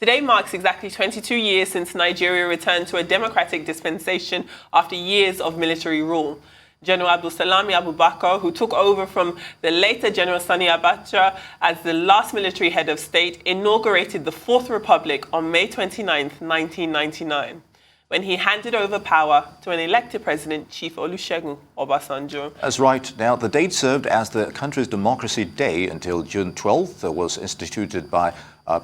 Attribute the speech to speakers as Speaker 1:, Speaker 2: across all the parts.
Speaker 1: Today marks exactly 22 years since Nigeria returned to a democratic dispensation after years of military rule. General Abdulsalami Abubakar, who took over from the later General Sani Abacha as the last military head of state, inaugurated the Fourth Republic on May 29, 1999, when he handed over power to an elected president, Chief Olusegun Obasanjo.
Speaker 2: That's right. Now, the date served as the country's Democracy Day until June 12th was instituted by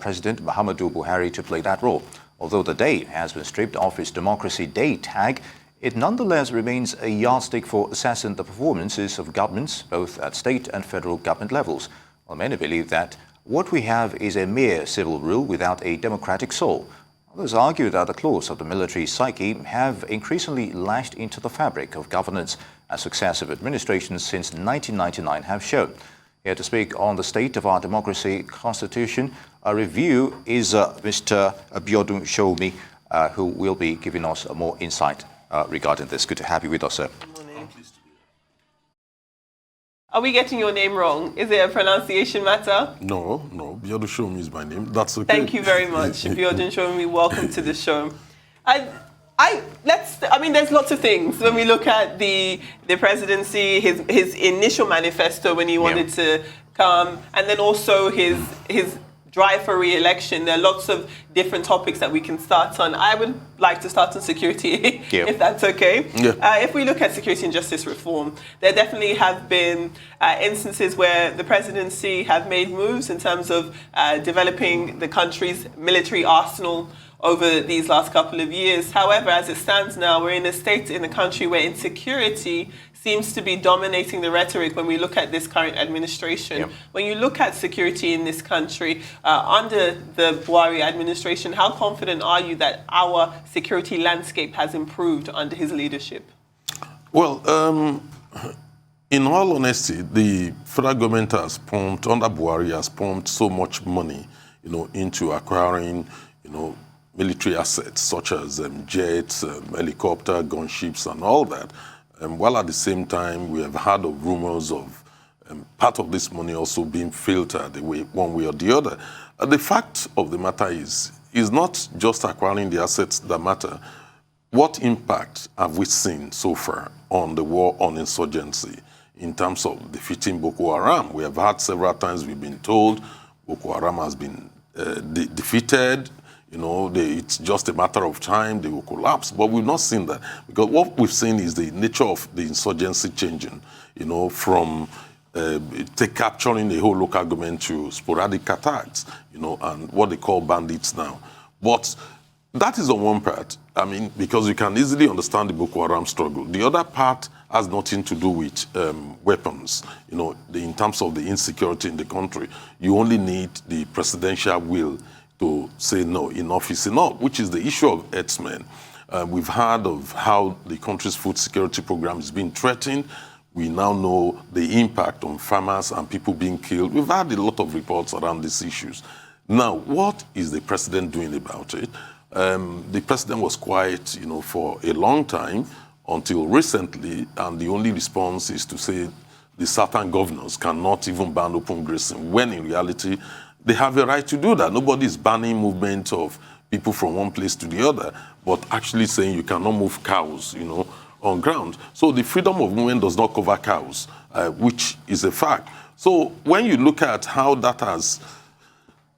Speaker 2: President Muhammadu Buhari to play that role. Although the day has been stripped of its Democracy Day tag, it nonetheless remains a yardstick for assessing the performances of governments, both at state and federal government levels. Well, many believe that what we have is a mere civil rule without a democratic soul. Others argue that the claws of the military psyche have increasingly lashed into the fabric of governance, as successive administrations since 1999 have shown. Here to speak on the state of our democracy constitution, a review is Mr. Biodun Sowunmi, who will be giving us more insight regarding this. Good to have you with us, sir.
Speaker 1: Are we getting your name wrong? Is it a pronunciation matter?
Speaker 3: No. Biodun Sowunmi is my name. That's okay.
Speaker 1: Thank you very much, Biodun Sowunmi. Welcome to the show. There's lots of things. When we look at the presidency, his initial manifesto when he wanted to come, and then also his drive for re-election, there are lots of different topics that we can start on. I would like to start on security, if that's okay.
Speaker 3: Yeah.
Speaker 1: If we look at security and justice reform, there definitely have been instances where the presidency have made moves in terms of developing the country's military arsenal over these last couple of years. However, as it stands now, we're in a state in the country where insecurity seems to be dominating the rhetoric when we look at this current administration.
Speaker 2: Yep.
Speaker 1: When you look at security in this country, under the Buhari administration, how confident are you that our security landscape has improved under his leadership?
Speaker 3: Well, in all honesty, the federal government has pumped, under Buhari, has pumped so much money, into acquiring, military assets such as jets, helicopter, gunships, and all that. While at the same time, we have heard of rumors of part of this money also being filtered away one way or the other. The fact of the matter is not just acquiring the assets that matter. What impact have we seen so far on the war on insurgency in terms of defeating Boko Haram? We have had several times we've been told Boko Haram has been defeated. It's just a matter of time, they will collapse. But we've not seen that. Because what we've seen is the nature of the insurgency changing, from capturing the whole local government to sporadic attacks, and what they call bandits now. But that is on one part, because you can easily understand the Boko Haram struggle. The other part has nothing to do with weapons, in terms of the insecurity in the country. You only need the presidential will to say, no, enough is enough, which is the issue of herdsmen. We've heard of how the country's food security program is being threatened. We now know the impact on farmers and people being killed. We've had a lot of reports around these issues. Now, what is the president doing about it? The president was quiet, for a long time until recently, and the only response is to say the southern governors cannot even ban open grazing, when in reality, they have a right to do that. Nobody is banning movement of people from one place to the other, but actually saying you cannot move cows, on ground. So the freedom of movement does not cover cows, which is a fact. So when you look at how that has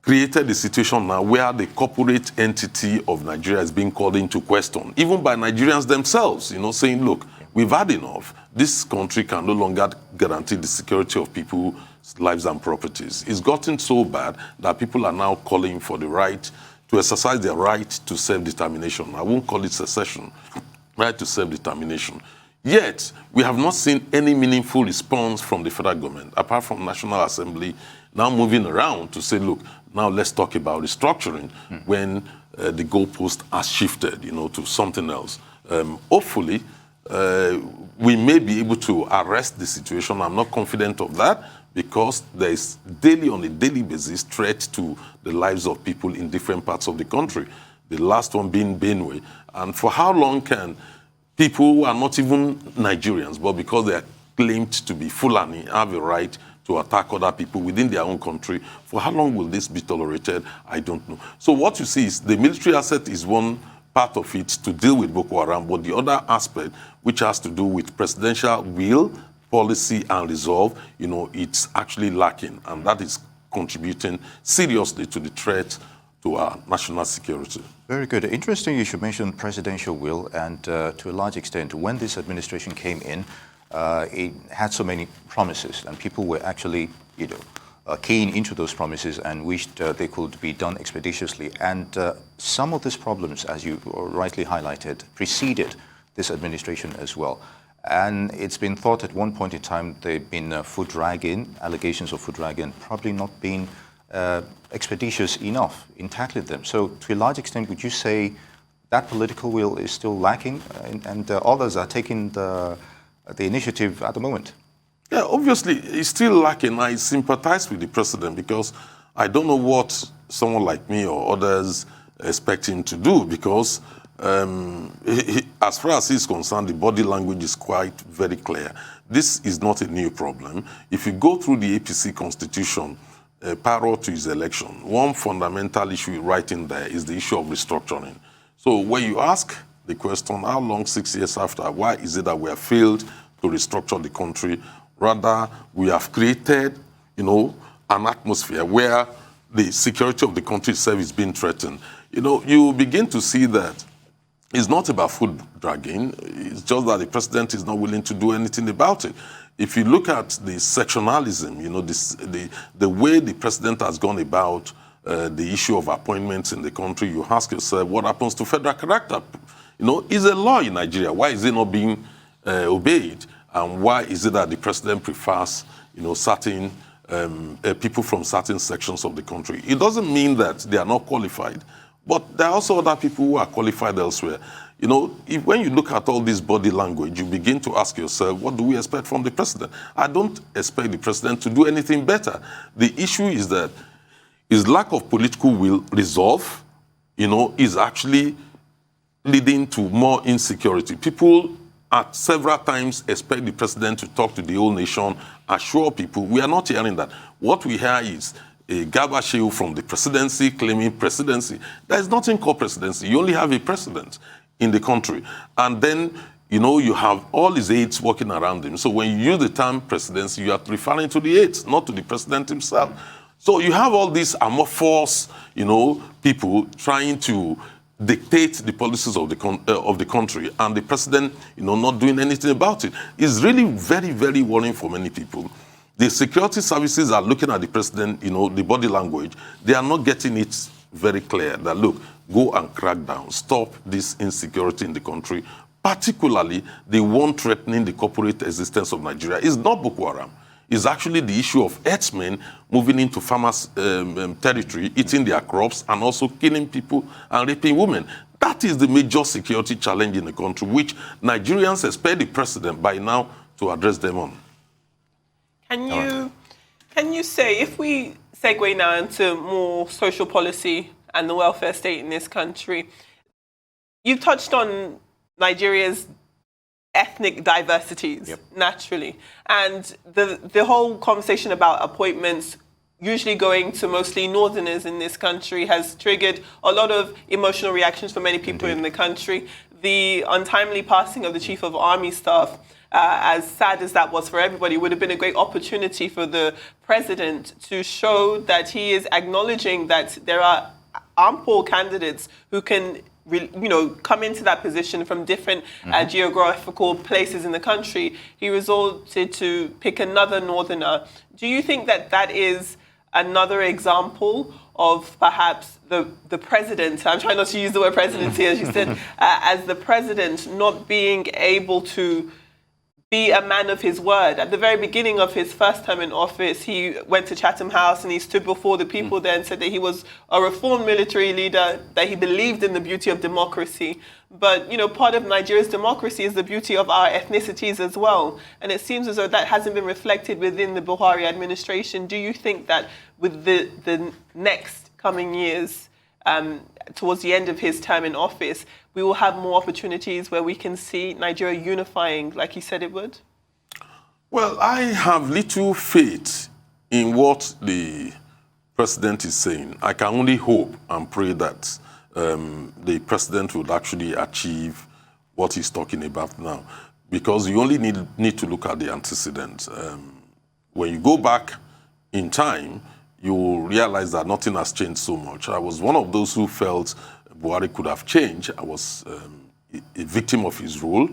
Speaker 3: created a situation now where the corporate entity of Nigeria is being called into question, even by Nigerians themselves, saying, look, we've had enough. This country can no longer guarantee the security of people's lives and properties. It's gotten so bad that people are now calling for the right to exercise their right to self-determination. I won't call it secession, right to self-determination. Yet, we have not seen any meaningful response from the federal government, apart from National Assembly now moving around to say, look, now let's talk about restructuring when the goalpost has shifted, to something else. Hopefully, we may be able to arrest the situation. I'm not confident of that because there is on a daily basis, threat to the lives of people in different parts of the country. The last one being Benue. And for how long can people who are not even Nigerians, but because they are claimed to be Fulani, have a right to attack other people within their own country. For how long will this be tolerated? I don't know. So what you see is the military asset is one part of it to deal with Boko Haram, but the other aspect, which has to do with presidential will, policy, and resolve, it's actually lacking, and that is contributing seriously to the threat to our national security.
Speaker 2: Very good. Interesting you should mention presidential will, and to a large extent, when this administration came in, it had so many promises, and people were actually, keen into those promises and wished they could be done expeditiously. And some of these problems, as you rightly highlighted, preceded this administration as well. And it's been thought at one point in time they've been foot dragging, allegations of foot dragging, probably not being expeditious enough in tackling them. So to a large extent, would you say that political will is still lacking, and others are taking the initiative at the moment?
Speaker 3: Yeah, obviously, it's still lacking. I sympathize with the president because I don't know what someone like me or others expect him to do, because as far as he's concerned, the body language is quite very clear. This is not a new problem. If you go through the APC constitution, prior to his election, one fundamental issue right in there is the issue of restructuring. So when you ask the question, how long 6 years after, why is it that we have failed to restructure the country? Rather, we have created, an atmosphere where the security of the country itself is being threatened. You begin to see that it's not about foot dragging. It's just that the president is not willing to do anything about it. If you look at the sectionalism, the way the president has gone about the issue of appointments in the country, you ask yourself, what happens to federal character? Is a law in Nigeria. Why is it not being obeyed? And why is it that the president prefers, certain people from certain sections of the country? It doesn't mean that they are not qualified, but there are also other people who are qualified elsewhere. When you look at all this body language, you begin to ask yourself, what do we expect from the president? I don't expect the president to do anything better. The issue is that his lack of political will resolve, is actually leading to more insecurity. People at several times expect the president to talk to the whole nation, assure people. We are not hearing that. What we hear is a gabasheo from the presidency claiming presidency. There is nothing called presidency. You only have a president in the country. And then, you have all his aides working around him. So when you use the term presidency, you are referring to the aides, not to the president himself. So you have all these amorphous, people trying to dictate the policies of the country, and the president, not doing anything about it. It's really very, very worrying for many people. The security services are looking at the president, the body language. They are not getting it very clear that, look, go and crack down, stop this insecurity in the country, particularly the one threatening the corporate existence of Nigeria. It's not Boko Haram. It's actually the issue of herdsmen moving into farmers' territory, eating their crops, and also killing people and raping women. That is the major security challenge in the country, which Nigerians expect the president by now to address them on.
Speaker 1: Can you say, if we segue now into more social policy and the welfare state in this country, you touched on Nigeria's ethnic diversities, naturally. And the whole conversation about appointments usually going to mostly northerners in this country has triggered a lot of emotional reactions for many people in the country. The untimely passing of the Chief of Army Staff, as sad as that was for everybody, would have been a great opportunity for the president to show that he is acknowledging that there are ample candidates who can come into that position from different geographical places in the country. He resorted to pick another northerner. Do you think that that is another example of perhaps the president, I'm trying not to use the word presidency as you said, as the president not being able to be a man of his word? At the very beginning of his first term in office, he went to Chatham House and he stood before the people there and said that he was a reformed military leader, that he believed in the beauty of democracy. But, part of Nigeria's democracy is the beauty of our ethnicities as well. And it seems as though that hasn't been reflected within the Buhari administration. Do you think that with the next coming years, towards the end of his term in office, we will have more opportunities where we can see Nigeria unifying like he said it would?
Speaker 3: Well, I have little faith in what the president is saying, I can only hope and pray that the president would actually achieve what he's talking about now. Because you only need to look at the antecedents. When you go back in time, you will realize that nothing has changed so much. I was one of those who felt Buhari could have changed. I was a victim of his rule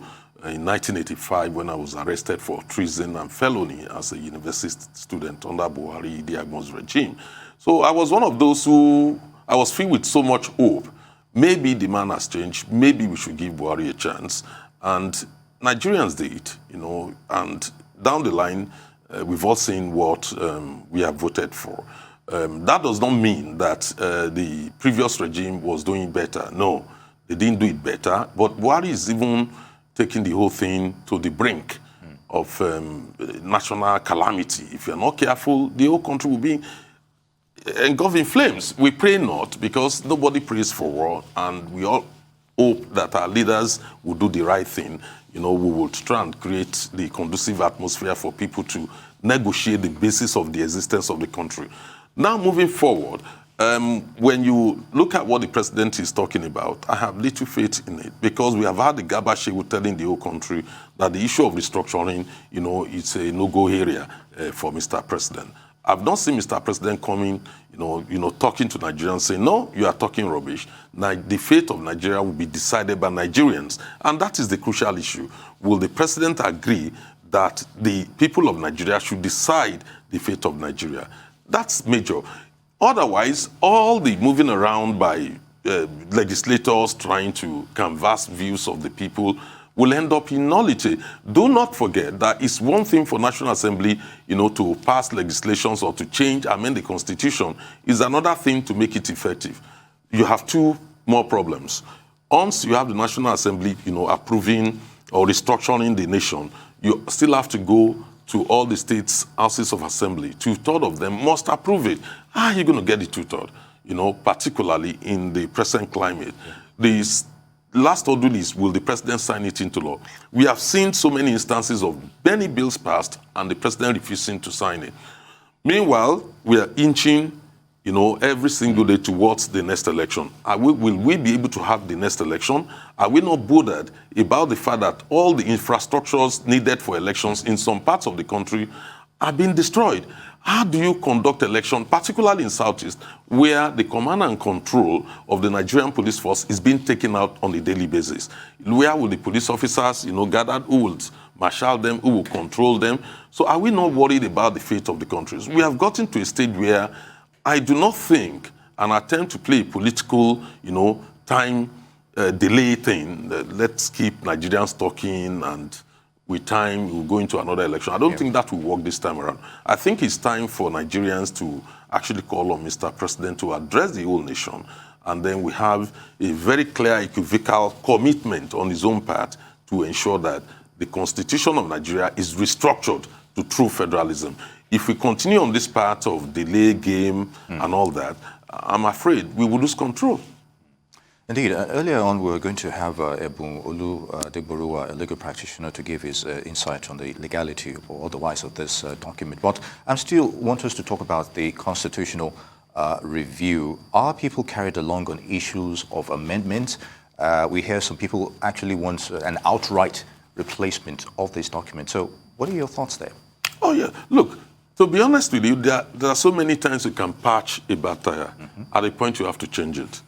Speaker 3: in 1985 when I was arrested for treason and felony as a university student under Buhari Idi Agbon's regime. So I was one of those who, I was filled with so much hope. Maybe the man has changed. Maybe we should give Buhari a chance. And Nigerians did, and down the line, we've all seen what we have voted for. That does not mean that the previous regime was doing better. No, they didn't do it better. But Buhari is even taking the whole thing to the brink of national calamity. If you're not careful, the whole country will be engulfed in flames. We pray not, because nobody prays for war, and we all hope that our leaders will do the right thing. We will try and create the conducive atmosphere for people to negotiate the basis of the existence of the country. Now, moving forward, when you look at what the president is talking about, I have little faith in it, because we have had the Gabashewu telling the whole country that the issue of restructuring, it's a no-go area for Mr. President. I've not seen Mr. President coming, talking to Nigerians saying, no, you are talking rubbish. Now, the fate of Nigeria will be decided by Nigerians. And that is the crucial issue. Will the president agree that the people of Nigeria should decide the fate of Nigeria? That's major. Otherwise, all the moving around by legislators trying to canvass views of the people will end up in nullity. Do not forget that it's one thing for National Assembly, to pass legislations or to amend the Constitution. It's another thing to make it effective. You have two more problems. Once you have the National Assembly, approving or restructuring the nation, you still have to go to all the states' houses of assembly. 2/3 of them must approve it. How are you going to get the 2/3? Particularly in the present climate. The last order is, will the president sign it into law? We have seen so many instances of many bills passed and the president refusing to sign it. Meanwhile, we are inching, every single day towards the next election. Will we be able to have the next election? Are we not bothered about the fact that all the infrastructures needed for elections in some parts of the country are being destroyed? How do you conduct election, particularly in Southeast, where the command and control of the Nigerian police force is being taken out on a daily basis? Where will the police officers, gathered, who will marshal them, who will control them? So are we not worried about the fate of the countries? We have gotten to a stage where I do not think an attempt to play a political, time delay thing, let's keep Nigerians talking and with time we'll go into another election. I don't think that will work this time around. I think it's time for Nigerians to actually call on Mr. President to address the whole nation, and then we have a very clear equivocal commitment on his own part to ensure that the Constitution of Nigeria is restructured to true federalism. If we continue on this path of delay game and all that, I'm afraid we will lose control.
Speaker 2: Indeed. Earlier on, we were going to have Ebun Olu Degboruwa, a legal practitioner, to give his insight on the legality or otherwise of this document. But I still want us to talk about the constitutional review. Are people carried along on issues of amendment? We hear some people actually want an outright replacement of this document. So what are your thoughts there?
Speaker 3: Oh, yeah. Look, to be honest with you, there are so many times you can patch a bad tire. At a point, you have to change it.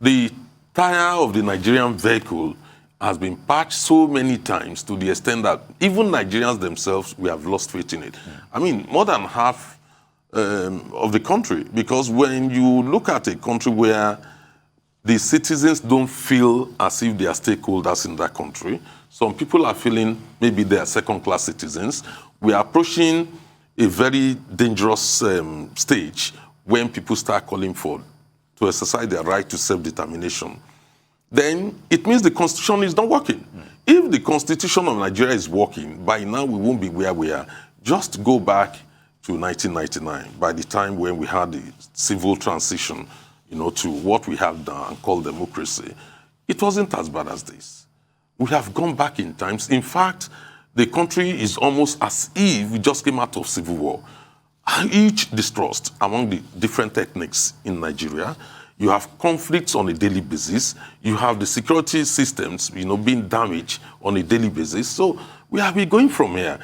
Speaker 3: The tire of the Nigerian vehicle has been patched so many times to the extent that even Nigerians themselves, we have lost faith in it. I mean, more than half of the country, because when you look at a country where the citizens don't feel as if they are stakeholders in that country, some people are feeling maybe they are second-class citizens. We are approaching a very dangerous stage when people start calling for to exercise their right to self-determination. Then it means the Constitution is not working. If the Constitution of Nigeria is working, by now we won't be where we are. Just go back to 1999, by the time when we had the civil transition, to what we have done called democracy. It wasn't as bad as this. We have gone back in times. In fact, the country is almost as if we just came out of civil war. huge distrust among the different ethnics in Nigeria. You have conflicts on a daily basis. You have the security systems, being damaged on a daily basis. So we have been going from here.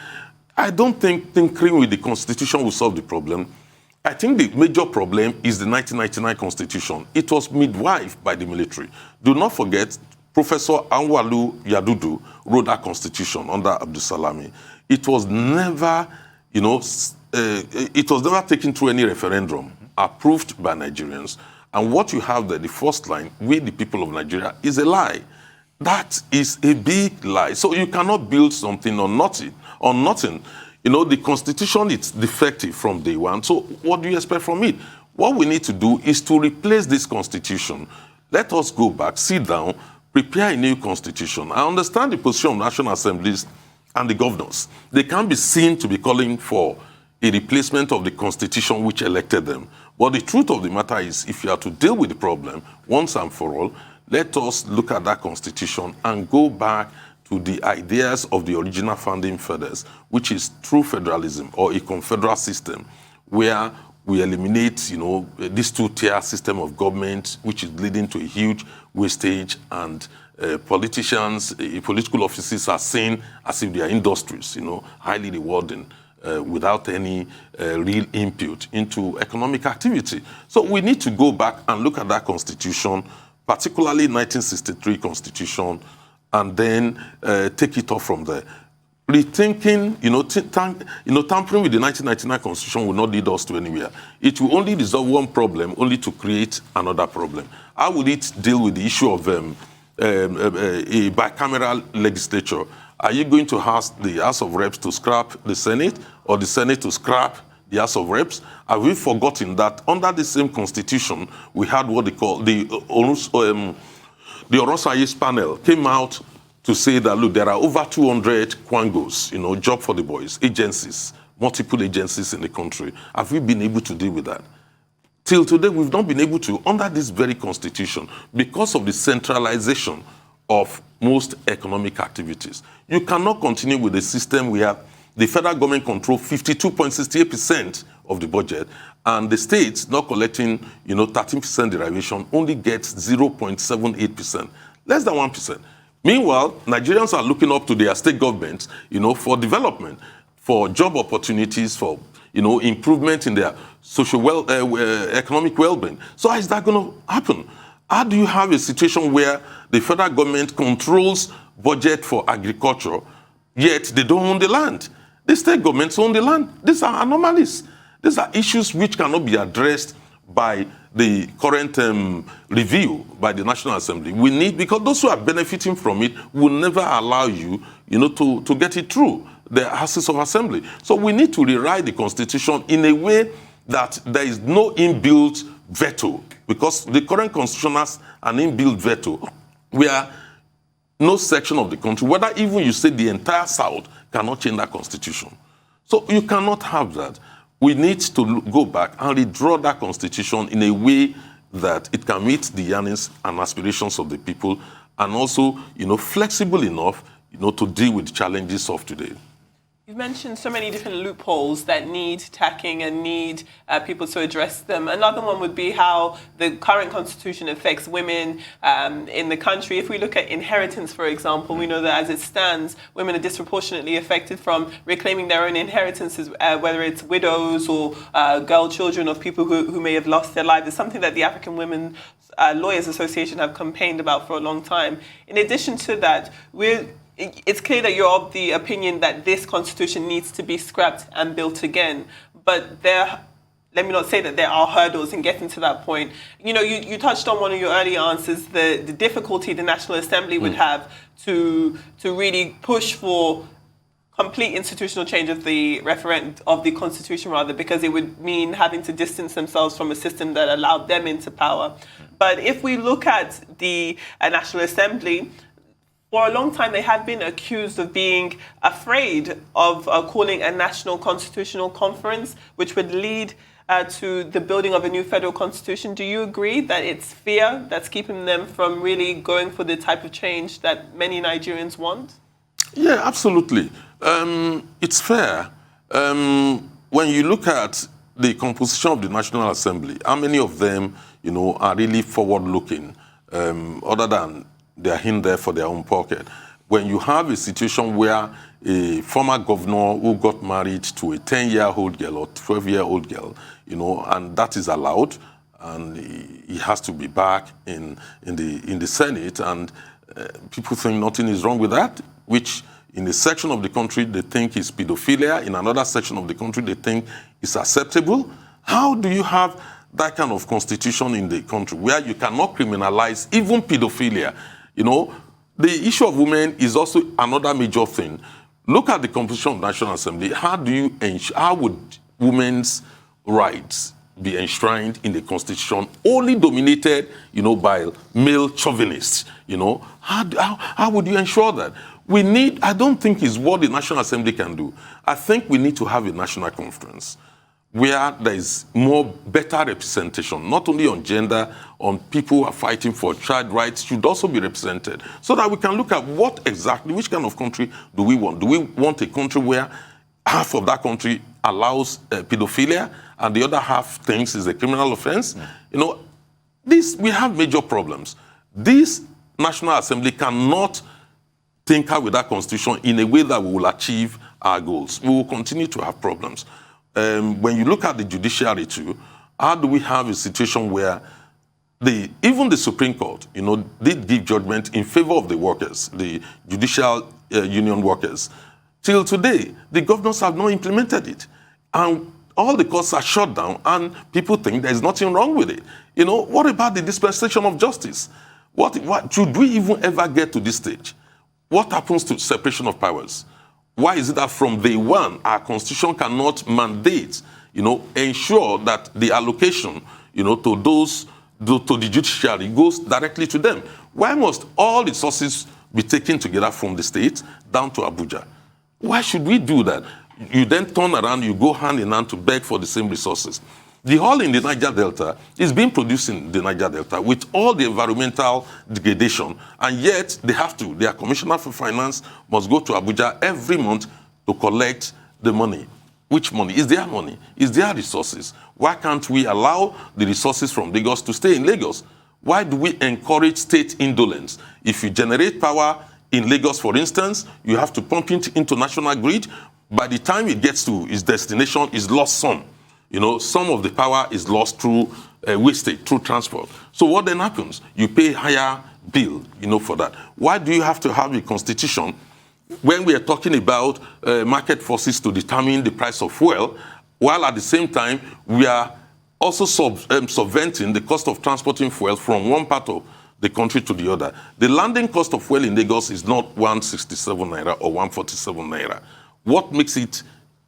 Speaker 3: I don't think tinkering with the Constitution will solve the problem. I think the major problem is the 1999 Constitution. It was midwifed by the military. Do not forget, Professor Anwalu Yadudu wrote that Constitution under Abdul Salami. It was never, it was never taken through any referendum, approved by Nigerians. And what you have there, the first line, we the people of Nigeria, is a lie. That is a big lie. So you cannot build something on nothing. The Constitution is defective from day one. So what do you expect from it? What we need to do is to replace this Constitution. Let us go back, sit down, prepare a new Constitution. I understand the position of national assemblies and the governors. They can be seen to be calling for a replacement of the Constitution which elected them. But the truth of the matter is, if you are to deal with the problem once and for all, let us look at that Constitution and go back to the ideas of the original founding fathers, which is true federalism or a confederal system, where we eliminate, this two-tier system of government, which is leading to a huge wastage, and politicians, political offices are seen as if they are industries, highly rewarding, without any real input into economic activity. So we need to go back and look at that Constitution, particularly 1963 Constitution, and then take it off from there. Rethinking, tampering with the 1999 Constitution will not lead us to anywhere. It will only resolve one problem, only to create another problem. How will it deal with the issue of a bicameral legislature? Are you going to ask the House of Reps to scrap the Senate, or the Senate to scrap the House of Reps? Have we forgotten that under the same Constitution, we had what they call the Oronsayes panel came out to say that, look, there are over 200 Kwangos, job for the boys, agencies, multiple agencies in the country. Have we been able to deal with that? Till today, we've not been able to, under this very Constitution, because of the centralization of most economic activities. You cannot continue with a system where the federal government controls 52.68% of the budget, and the states not collecting, 13% derivation only gets 0.78%, less than 1%. Meanwhile, Nigerians are looking up to their state governments, for development, for job opportunities, for, improvement in their social economic well-being. So how is that going to happen? How do you have a situation where the federal government controls budget for agriculture, yet they don't own the land? The state governments own the land. These are anomalies. These are issues which cannot be addressed by the current review by the National Assembly. We need, because those who are benefiting from it will never allow you, to get it through the Houses of Assembly. So we need to rewrite the Constitution in a way that there is no inbuilt veto, because the current Constitution has an inbuilt veto where no section of the country, whether even you say the entire South, cannot change that Constitution. So you cannot have that. We need to go back and redraw that Constitution in a way that it can meet the yearnings and aspirations of the people, and also, flexible enough, to deal with the challenges of today.
Speaker 1: You've mentioned so many different loopholes that need tackling and need people to address them. Another one would be how the current constitution affects women in the country. If we look at inheritance, for example, we know that as it stands, women are disproportionately affected from reclaiming their own inheritances, whether it's widows or girl children of people who may have lost their lives. It's something that the African Women Lawyers Association have campaigned about for a long time. In addition to that, it's clear that you're of the opinion that this constitution needs to be scrapped and built again. But let me not say that there are hurdles in getting to that point. You touched on one of your earlier answers, the difficulty the National Assembly would have to really push for complete institutional change of the constitution, because it would mean having to distance themselves from a system that allowed them into power. But if we look at the National Assembly, for a long time, they have been accused of being afraid of calling a national constitutional conference, which would lead to the building of a new federal constitution. Do you agree that it's fear that's keeping them from really going for the type of change that many Nigerians want?
Speaker 3: Yeah, absolutely. It's fair. When when you look at the composition of the National Assembly, how many of them, are really forward-looking, other than they are in there for their own pocket? When you have a situation where a former governor who got married to a 10-year-old girl or 12-year-old girl, and that is allowed, and he has to be back in the Senate, and people think nothing is wrong with that, which in a section of the country they think is pedophilia, in another section of the country they think is acceptable. How do you have that kind of constitution in the country where you cannot criminalize even pedophilia? The issue of women is also another major thing. Look at the composition of the National Assembly. How would women's rights be enshrined in the Constitution only dominated, by male chauvinists? How would you ensure that? I don't think it's what the National Assembly can do. I think we need to have a national conference where there is better representation, not only on gender, on people who are fighting for child rights should also be represented, so that we can look at which kind of country do we want? Do we want a country where half of that country allows pedophilia and the other half thinks is a criminal offense? We have major problems. This National Assembly cannot tinker with that constitution in a way that we will achieve our goals. We will continue to have problems. When you look at the judiciary too, how do we have a situation where even the Supreme Court, did give judgment in favor of the workers, the judicial union workers? Till today, the governors have not implemented it. And all the courts are shut down, and people think there's nothing wrong with it. What about the dispensation of justice? What should we even ever get to this stage? What happens to separation of powers? Why is it that from day one, our constitution cannot mandate, ensure that the allocation, to the judiciary goes directly to them? Why must all resources be taken together from the state down to Abuja? Why should we do that? You then turn around, you go hand in hand to beg for the same resources. The oil in the Niger Delta is being produced in the Niger Delta with all the environmental degradation, and yet their commissioner for finance must go to Abuja every month to collect the money. Which money? Is their money? Is their resources? Why can't we allow the resources from Lagos to stay in Lagos? Why do we encourage state indolence? If you generate power in Lagos, for instance, you have to pump it into national grid. By the time it gets to its destination, it's lost some. Some of the power is lost through wastage, through transport. So what then happens? You pay higher bill, for that. Why do you have to have a constitution when we are talking about market forces to determine the price of fuel, while at the same time we are also subventing the cost of transporting fuel from one part of the country to the other? The landing cost of fuel in Lagos is not 167 naira or 147 naira. What makes it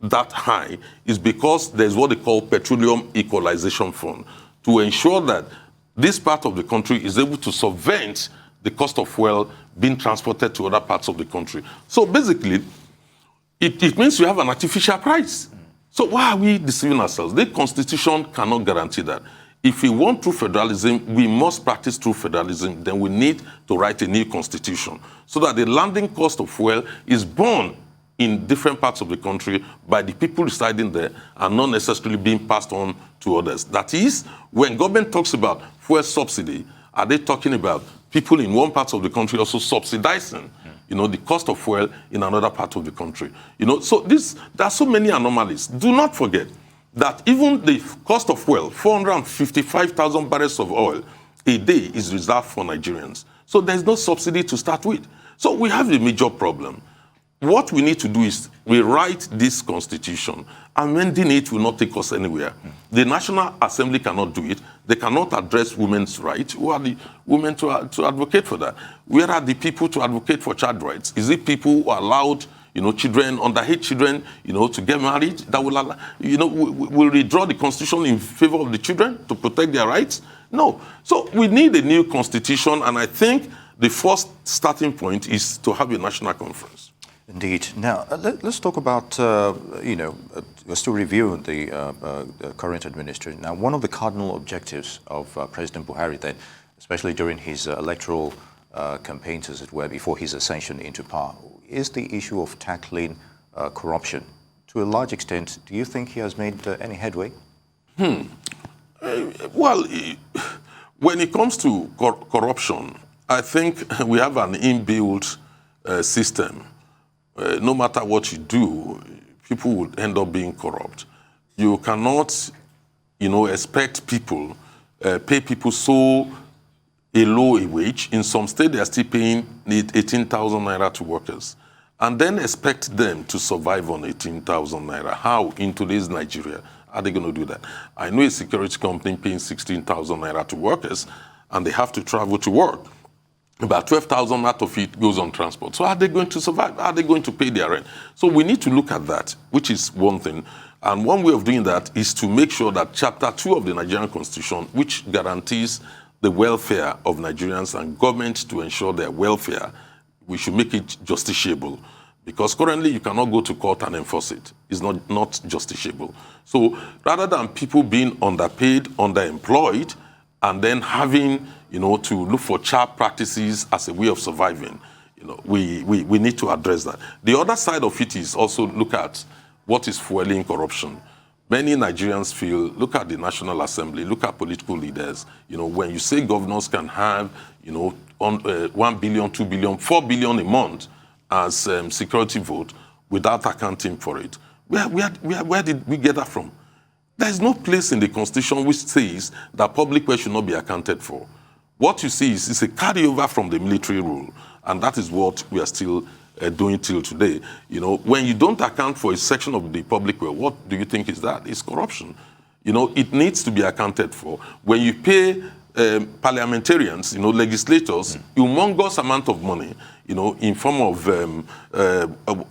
Speaker 3: that high is because there's what they call petroleum equalization fund to ensure that this part of the country is able to subvent the cost of fuel being transported to other parts of the country. So basically, it means you have an artificial price. So why are we deceiving ourselves? The Constitution cannot guarantee that. If we want true federalism, we must practice true federalism. Then we need to write a new constitution so that the landing cost of fuel is borne in different parts of the country by the people residing there and not necessarily being passed on to others. That is, when government talks about fuel subsidy, are they talking about people in one part of the country also subsidizing, the cost of fuel in another part of the country? So there are so many anomalies. Do not forget that even the cost of fuel, 455,000 barrels of oil a day, is reserved for Nigerians. So there's no subsidy to start with. So we have a major problem. What we need to do is rewrite this constitution. Amending it will not take us anywhere. The National Assembly cannot do it. They cannot address women's rights. Who are the women to advocate for that? Where are the people to advocate for child rights? Is it people who are allowed, children, underage children, to get married? That will allow, will redraw the constitution in favor of the children to protect their rights? No. So we need a new constitution, and I think the first starting point is to have a national conference.
Speaker 2: Indeed. Now, let's talk about, we're still reviewing the current administration. Now, one of the cardinal objectives of President Buhari then, especially during his electoral campaigns, as it were, before his ascension into power, is the issue of tackling corruption to a large extent. Do you think he has made any headway?
Speaker 3: Well, when it comes to corruption, I think we have an inbuilt system. No matter what you do, people would end up being corrupt. You cannot, expect people, pay people so a low wage. In some states, they are still paying 18,000 naira to workers, and then expect them to survive on 18,000 naira. How in today's Nigeria are they going to do that? I know a security company paying 16,000 naira to workers, and they have to travel to work. About 12,000 out of it goes on transport. So how are they going to survive? How are they going to pay their rent? So we need to look at that, which is one thing. And one way of doing that is to make sure that Chapter 2 of the Nigerian Constitution, which guarantees the welfare of Nigerians and government to ensure their welfare, we should make it justiciable. Because currently you cannot go to court and enforce it. It's not justiciable. So rather than people being underpaid, underemployed, and then having, to look for sharp practices as a way of surviving, we need to address that. The other side of it is also look at what is fueling corruption. Many Nigerians feel, look at the National Assembly, look at political leaders. When you say governors can have, 1 billion, 2 billion, 4 billion a month as security vote without accounting for it, where did we get that from? There is no place in the Constitution which says that public wealth should not be accounted for. What you see is a carryover from the military rule, and that is what we are still doing till today. When you don't account for a section of the public wealth, what do you think is that? It's corruption. It needs to be accounted for. When you pay parliamentarians, legislators, humongous amount of money, in form of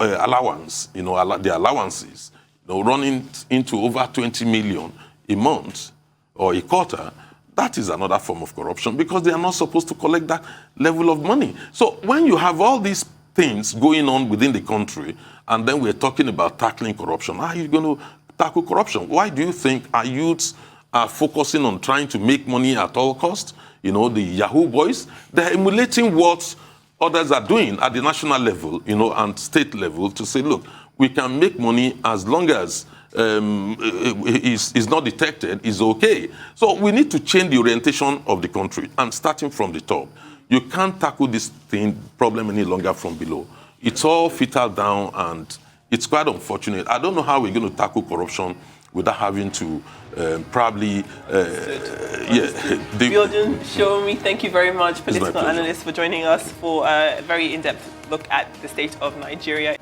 Speaker 3: allowance, the allowances, running into over 20 million a month or a quarter, that is another form of corruption because they are not supposed to collect that level of money. So when you have all these things going on within the country, and then we're talking about tackling corruption, how are you going to tackle corruption? Why do you think our youths are focusing on trying to make money at all costs? The Yahoo boys, they're emulating what others are doing at the national level, and state level to say, look, we can make money as long as is not detected, is okay. So we need to change the orientation of the country and starting from the top. You can't tackle this problem any longer from below. It's all filtered down, and it's quite unfortunate. I don't know how we're going to tackle corruption without having to
Speaker 1: Biodun Sowunmi, thank you very much, political analyst, for joining us for a very in-depth look at the state of Nigeria.